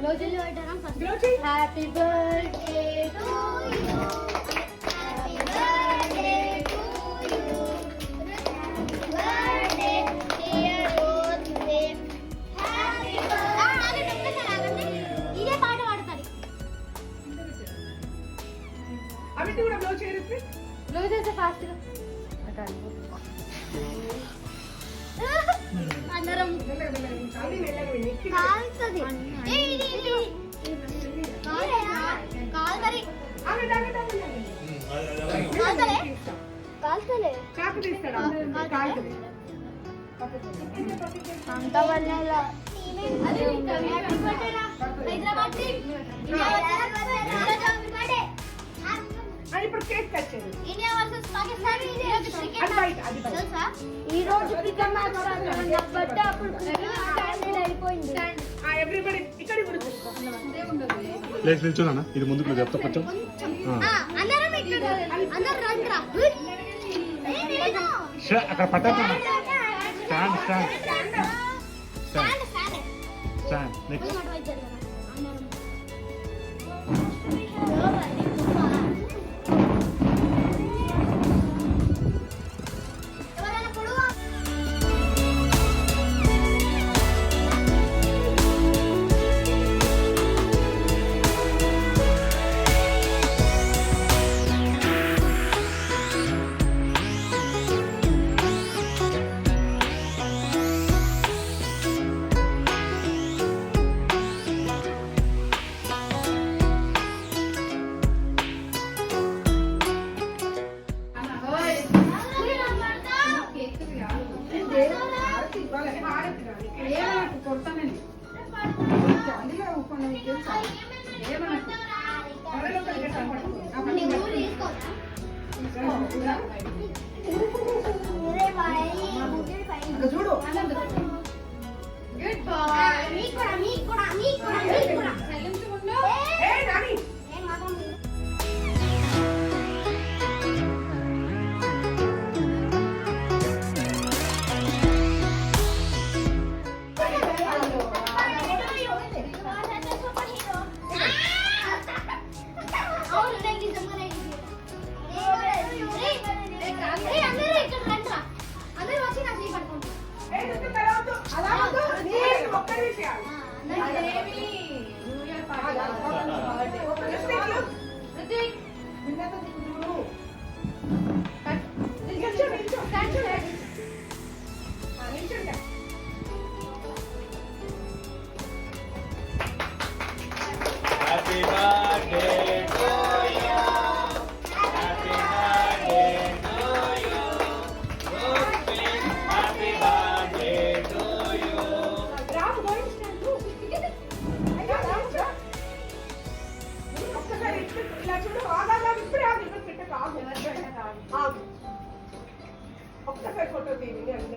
happy birthday to you happy birthday to you happy birthday dear రోజ్లే happy birthday ఇదే పాట పాడతారు అవిటి కూడా బ్లో చేయరు బ్లో చేసే ఫాస్ట్ గా అందరం కాల్తది అంత వల్ల ఇప్పుడు కేక్ కట్ చేయండి ఇండియా వర్సెస్ పాకిస్తాన్ ఈ రోజు క్రికెట్ మ్యాచ్ బట్ అప్పుడు క్రికెట్ అయిపోయింది ఎవ్రీబడి ఇక్కడ లేచి నిల్చోనా ఇది ముందుకు చెప్తా కొంచెం అందరం ఇక్కడ అందరం రండ్రా అక్కడ పట్టా stand stand stand stand next చూడు గుడ్ బాయ్